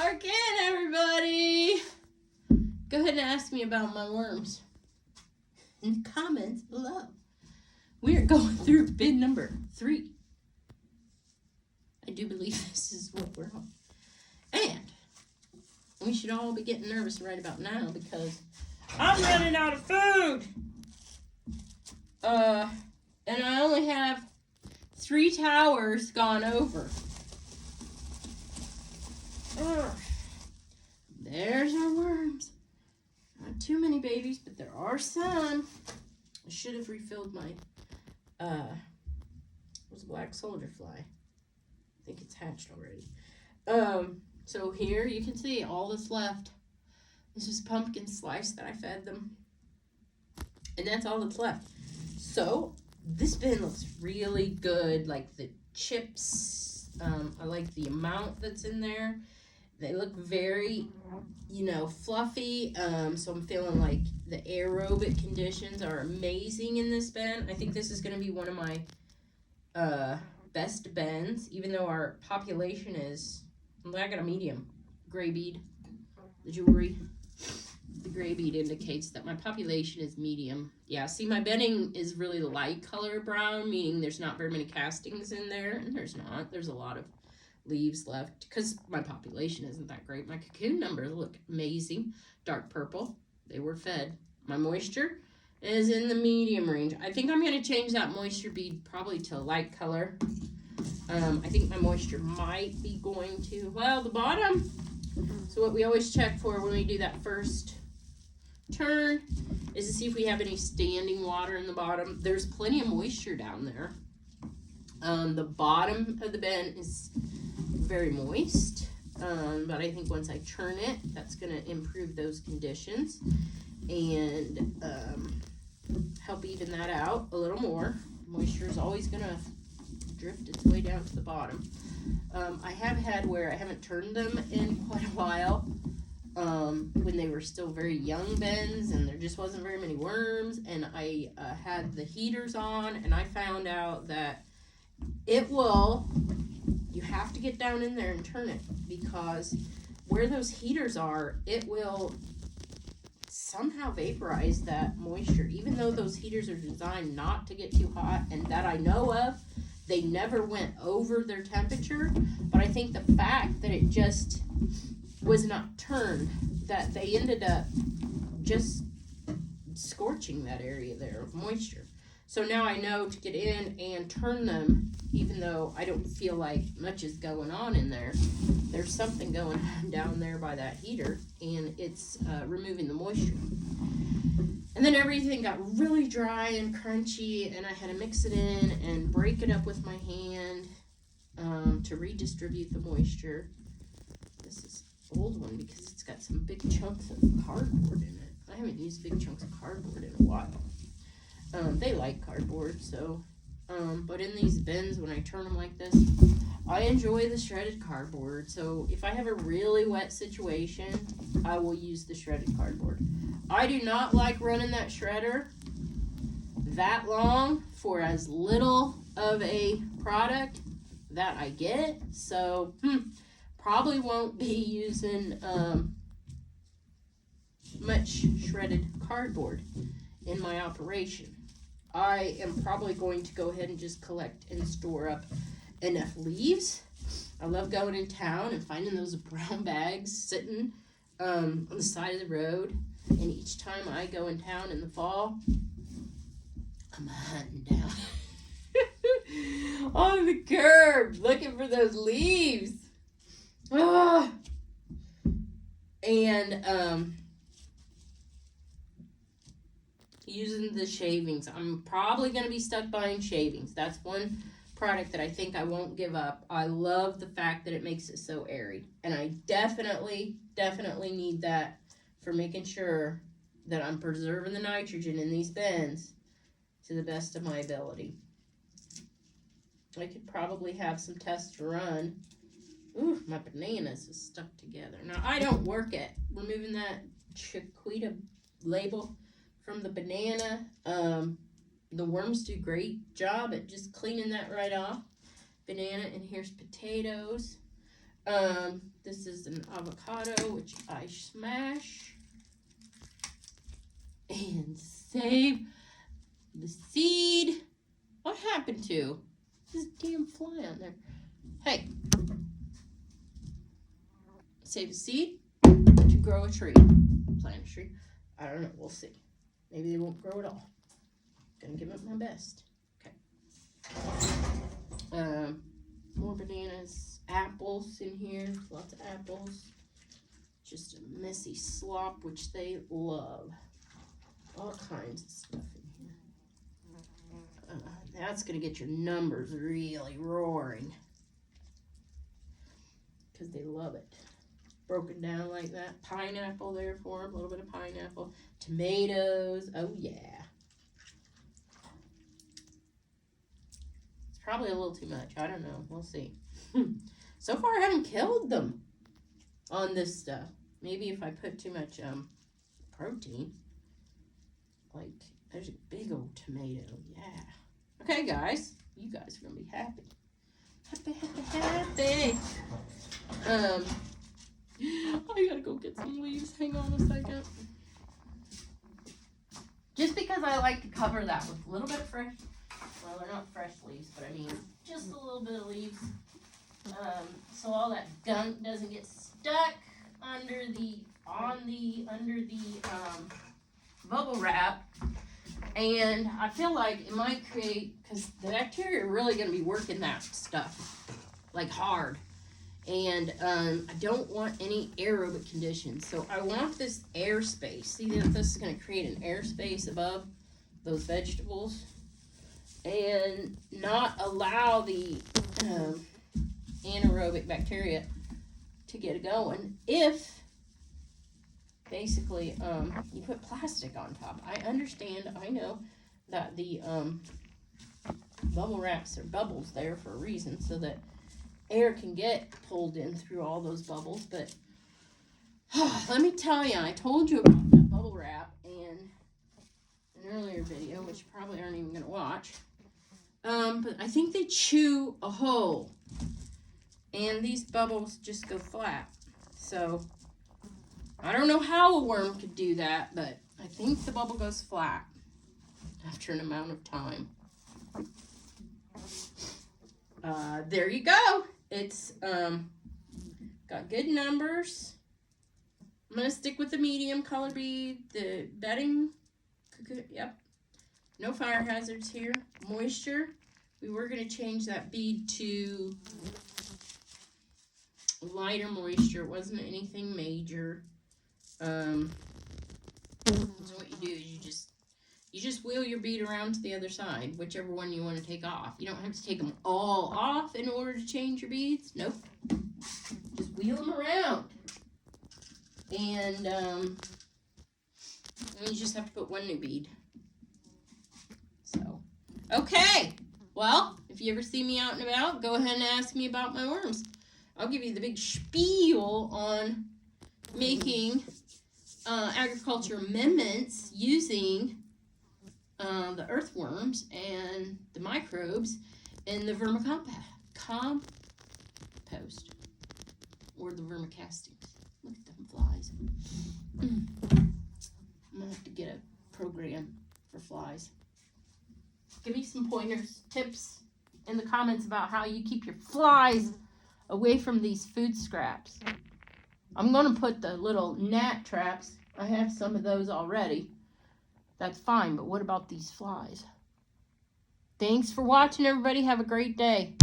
Bark in, everybody. Go ahead and ask me about my worms in the comments below. We are going through bin number 3. I do believe this is what we're on. And we should all be getting nervous right about now because I'm running out of food. And I only have 3 towers gone over. There's our worms. Not too many babies, but there are some. I should have refilled my, it was a black soldier fly. I think it's hatched already. So here you can see all that's left. This is pumpkin slice that I fed them. And that's all that's left. So this bin looks really good. Like the chips, I like the amount that's in there. They look very, fluffy. So I'm feeling like the aerobic conditions are amazing in this bin. I think this is going to be one of my best bins, even though our population is, I got a medium gray bead, the jewelry. The gray bead indicates that my population is medium. Yeah, see, my bedding is really light color brown, meaning there's not very many castings in there, and there's not. There's a lot of leaves left because my population isn't that great. My cocoon numbers look amazing. Dark purple. They were fed. My moisture is in the medium range. I think I'm going to change that moisture bead probably to a light color. I think my moisture might be going to, the bottom. So what we always check for when we do that first turn is to see if we have any standing water in the bottom. There's plenty of moisture down there. The bottom of the bin is very moist, but I think once I turn it, that's going to improve those conditions and help even that out a little more. Moisture is always going to drift its way down to the bottom. I have had where I haven't turned them in quite a while, when they were still very young bins and there just wasn't very many worms, and I had the heaters on, and I found out that you have to get down in there and turn it, because where those heaters are, it will somehow vaporize that moisture, even though those heaters are designed not to get too hot, and that I know of. They never went over their temperature, but I think the fact that it just was not turned, that they ended up just scorching that area there of moisture. So now I know to get in and turn them, even though I don't feel like much is going on in there. There's something going on down there by that heater, and it's removing the moisture. And then everything got really dry and crunchy, and I had to mix it in and break it up with my hand to redistribute the moisture. This is an old one because it's got some big chunks of cardboard in it. I haven't used big chunks of cardboard in a while. They like cardboard, so, but in these bins, when I turn them like this, I enjoy the shredded cardboard. So if I have a really wet situation, I will use the shredded cardboard. I do not like running that shredder that long for as little of a product that I get. So, probably won't be using much shredded cardboard in my operation. I am probably going to go ahead and just collect and store up enough leaves. I love going in town and finding those brown bags sitting on the side of the road. And each time I go in town in the fall, I'm hunting down on the curb looking for those leaves. Oh. And using the shavings. I'm probably going to be stuck buying shavings. That's one product that I think I won't give up. I love the fact that it makes it so airy. And I definitely need that for making sure that I'm preserving the nitrogen in these bins to the best of my ability. I could probably have some tests run. Ooh, my bananas is stuck together. Now, I don't work at removing that Chiquita label from the banana. The worms do a great job at just cleaning that right off. Banana, and here's potatoes. This is an avocado, which I smash and save the seed. What happened to this damn fly on there? Hey, save the seed to grow a tree. Plant a tree. I don't know. We'll see. Maybe they won't grow at all. Gonna give it my best. Okay. More bananas, apples in here. Lots of apples. Just a messy slop, which they love. All kinds of stuff in here. That's gonna get your numbers really roaring, because they love it. Broken down like that. Pineapple there for them. A little bit of pineapple. Tomatoes. Oh, yeah. It's probably a little too much. I don't know. We'll see. So far, I haven't killed them on this stuff. Maybe if I put too much protein. Like, there's a big old tomato. Yeah. Okay, guys. You guys are going to be happy. Happy. I gotta go get some leaves. Hang on a second. Just because I like to cover that with a little bit of fresh, well, they're not fresh leaves, but I mean just a little bit of leaves, so all that gunk doesn't get stuck under the bubble wrap. And I feel like it might create, because the bacteria are really going to be working that stuff like hard. And I don't want any aerobic conditions. So I want this airspace. See that this is going to create an airspace above those vegetables. And not allow the anaerobic bacteria to get going. If, basically, you put plastic on top. I understand, I know that the bubble wraps are bubbles there for a reason. So that air can get pulled in through all those bubbles, but let me tell you, I told you about that bubble wrap in an earlier video, which you probably aren't even going to watch, but I think they chew a hole, and these bubbles just go flat. So I don't know how a worm could do that, but I think the bubble goes flat after an amount of time. There you go. It's got good numbers. I'm going to stick with the medium color bead. The bedding, yep. No fire hazards here. Moisture, we were going to change that bead to lighter moisture. It wasn't anything major. So what you do is you just wheel your bead around to the other side, whichever one you want to take off. You don't have to take them all off in order to change your beads. Nope. Just wheel them around. And you just have to put one new bead. So, okay. Well, if you ever see me out and about, go ahead and ask me about my worms. I'll give you the big spiel on making agriculture amendments using the earthworms and the microbes and the vermicompost or the vermicastings. Look at them flies. I'm gonna have to get a program for flies. Give me some pointers, tips in the comments about how you keep your flies away from these food scraps. I'm gonna put the little gnat traps. I have some of those already. That's fine, but what about these flies? Thanks for watching, everybody. Have a great day.